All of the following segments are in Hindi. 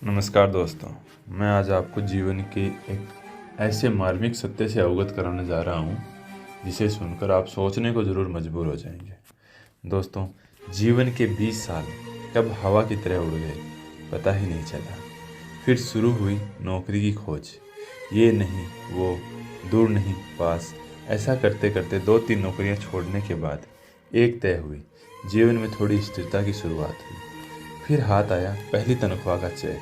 नमस्कार दोस्तों। मैं आज आपको जीवन के एक ऐसे मार्मिक सत्य से अवगत कराने जा रहा हूँ जिसे सुनकर आप सोचने को ज़रूर मजबूर हो जाएंगे। दोस्तों, जीवन के 20 साल कब हवा की तरह उड़ गए पता ही नहीं चला। फिर शुरू हुई नौकरी की खोज, ये नहीं वो, दूर नहीं पास। ऐसा करते करते 2-3 नौकरियाँ छोड़ने के बाद एक तय हुई, जीवन में थोड़ी स्थिरता की शुरुआत हुई। फिर हाथ आया पहली तनख्वाह का चेक,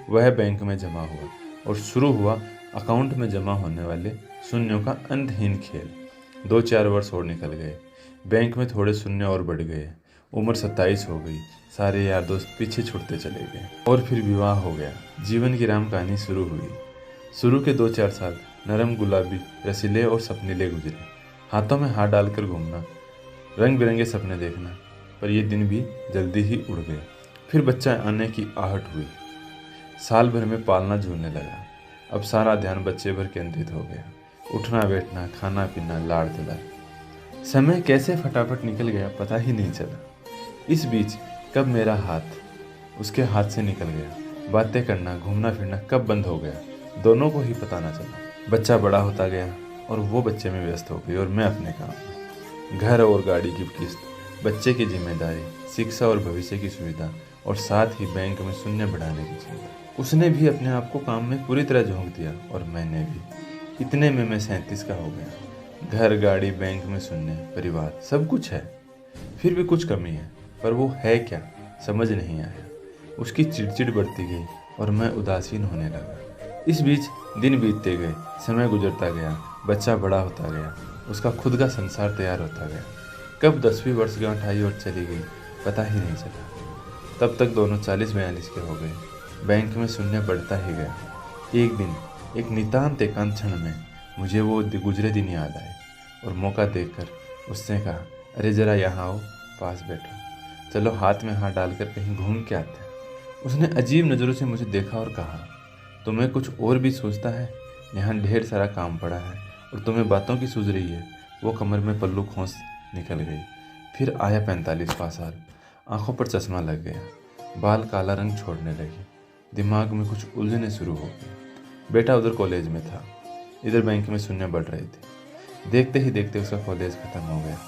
वह बैंक में जमा हुआ और शुरू हुआ अकाउंट में जमा होने वाले शून्यों का अंतहीन खेल। 2-4 वर्ष और निकल गए, बैंक में थोड़े शून्य और बढ़ गए, उम्र 27 हो गई, सारे यार दोस्त पीछे छूटते चले गए और फिर विवाह हो गया। जीवन की राम कहानी शुरू हुई। शुरू के 2-4 साल नरम गुलाबी, रसीले और सपनीले गुजरे। हाथों में हाथ डालकर घूमना, रंग बिरंगे सपने देखना, पर ये दिन भी जल्दी ही उड़ गए। फिर बच्चा आने की आहट हुई, साल भर में पालना झूलने लगा। अब सारा ध्यान बच्चे पर केंद्रित हो गया, उठना बैठना, खाना पीना, लाड़ दुलार। समय कैसे फटाफट निकल गया पता ही नहीं चला। इस बीच कब मेरा हाथ उसके हाथ से निकल गया, बातें करना, घूमना फिरना कब बंद हो गया, दोनों को ही पता ना चला। बच्चा बड़ा होता गया और वो बच्चे में व्यस्त हो गई और मैं अपने काम में। घर और गाड़ी की किस्त, बच्चे की जिम्मेदारी, शिक्षा और भविष्य की सुविधा और साथ ही बैंक में शून्य बढ़ाने की चिंता। उसने भी अपने आप को काम में पूरी तरह झोंक दिया और मैंने भी। इतने में मैं 37 का हो गया। घर, गाड़ी, बैंक में शून्य, परिवार, सब कुछ है। फिर भी कुछ कमी है, पर वो है क्या समझ नहीं आया। उसकी चिड़चिड़ बढ़ती गई और मैं उदासीन होने लगा। इस बीच दिन बीतते गए, समय गुजरता गया, बच्चा बड़ा होता गया, उसका खुद का संसार तैयार होता गया। कब 10वीं वर्षगांठ आई और चली गई पता ही नहीं चला। तब तक दोनों 40-42 के हो गए। बैंक में शून्य बढ़ता ही गया। एक दिन एक नितांत एकांत क्षण में मुझे वो गुजरे दिन याद आए और मौका देखकर उसने कहा, अरे ज़रा यहाँ आओ, पास बैठो, चलो हाथ में हाथ डालकर कहीं घूम के आते हैं। उसने अजीब नज़रों से मुझे देखा और कहा, तुम्हें कुछ और भी सोचता है? यहाँ ढेर सारा काम पड़ा है और तुम्हें बातों की सूझ रही है। वो कमर में पल्लू खोंस निकल गई। फिर आया 45वां साल। आंखों पर चश्मा लग गया, बाल काला रंग छोड़ने लगे, दिमाग में कुछ उलझने शुरू हो गई। बेटा उधर कॉलेज में था, इधर बैंक में शून्य बढ़ रहे थे। देखते ही देखते उसका कॉलेज खत्म हो गया।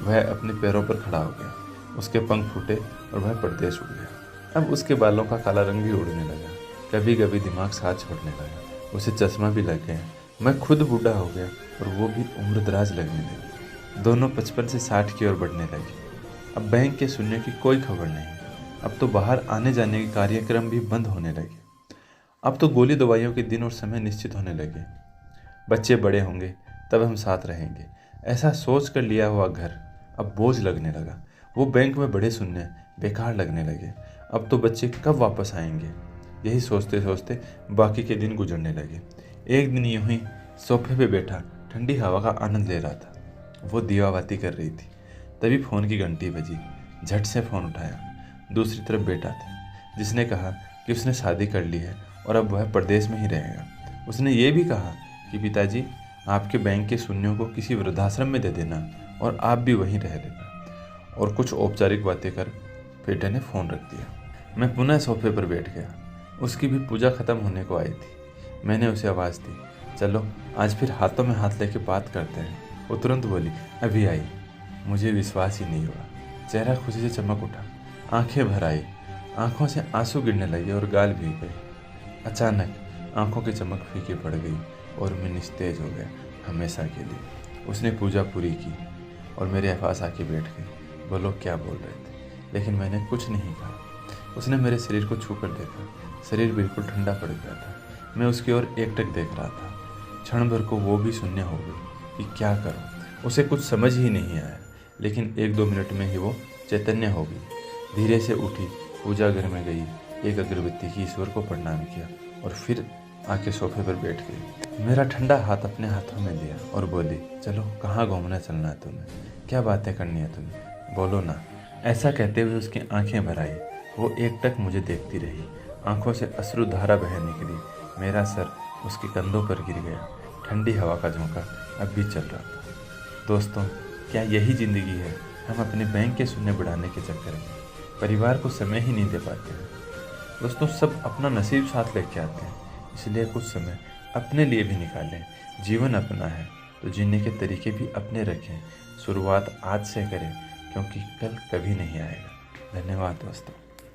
वह अपने पैरों पर खड़ा हो गया, उसके पंख फूटे और वह परदेश उड़ गया। अब उसके बालों का काला रंग भी उड़ने लगा, कभी कभी दिमाग साथ छोड़ने लगा। उसे चश्मा भी लग गया। मैं खुद बूढ़ा हो गया और वो भी उम्र दराज लगने लगी। दोनों 55 से 60 की ओर बढ़ने लगे। अब बैंक के शून्य की कोई खबर नहीं। अब तो बाहर आने जाने के कार्यक्रम भी बंद होने लगे। अब तो गोली दवाइयों के दिन और समय निश्चित होने लगे। बच्चे बड़े होंगे तब हम साथ रहेंगे, ऐसा सोच कर लिया हुआ घर अब बोझ लगने लगा। वो बैंक में बड़े शून्य बेकार लगने लगे। अब तो बच्चे कब वापस आएंगे, यही सोचते सोचते बाकी के दिन गुजरने लगे। एक दिन यूं ही सोफे पे बैठा ठंडी हवा का आनंद ले रहा था। वो दीवाबाती कर रही थी, तभी फ़ोन की घंटी बजी। झट से फ़ोन उठाया। दूसरी तरफ बेटा था, जिसने कहा कि उसने शादी कर ली है और अब वह प्रदेश में ही रहेगा। उसने ये भी कहा कि पिताजी, आपके बैंक के शून्यों को किसी वृद्धाश्रम में दे देना और आप भी वहीं रह लेना। और कुछ औपचारिक बातें कर बेटे ने फ़ोन रख दिया। मैं पुनः सोफे पर बैठ गया। उसकी भी पूजा ख़त्म होने को आई थी। मैंने उसे आवाज़ दी, चलो आज फिर हाथों में हाथ लेके बात करते हैं। वो तुरंत बोली, अभी आई। मुझे विश्वास ही नहीं हुआ। चेहरा खुशी से चमक उठा, आंखें भर आई, आंखों से आंसू गिरने लगे और गाल भीग गए। अचानक आंखों की चमक फीकी पड़ गई और मैं निस्तेज हो गया हमेशा के लिए। उसने पूजा पूरी की और मेरे पास आके बैठ गई। बोलो क्या बोल रहे थे? लेकिन मैंने कुछ नहीं कहा। उसने मेरे शरीर को छू कर देखा। शरीर बिल्कुल ठंडा पड़ गया था। मैं उसकी ओर एकटक देख रहा था। क्षण भर को वो भी शून्य हो गई कि क्या करूं। उसे कुछ समझ ही नहीं आया, लेकिन 1-2 मिनट में ही वो चैतन्य हो गई। धीरे से उठी, पूजा घर में गई, एक अगरबत्ती की, ईश्वर को प्रणाम किया और फिर आके सोफे पर बैठ गई। मेरा ठंडा हाथ अपने हाथों में लिया और बोली, चलो कहाँ घूमने चलना है तुम्हें? क्या बातें करनी है तुम्हें? बोलो ना। ऐसा कहते हुए उसकी आंखें भर आई। वो एकटक मुझे देखती रही। आंखों से अश्रुधारा बह निकली। मेरा सर उसके कंधों पर गिर गया। ठंडी हवा का झोंका अब भी चल रहा था। दोस्तों, क्या यही ज़िंदगी है? हम अपने बैंक के शून्य बढ़ाने के चक्कर में परिवार को समय ही नहीं दे पाते हैं। दोस्तों सब अपना नसीब साथ लेके आते हैं, इसलिए कुछ समय अपने लिए भी निकालें। जीवन अपना है तो जीने के तरीके भी अपने रखें। शुरुआत आज से करें क्योंकि कल कभी नहीं आएगा। धन्यवाद दोस्तों।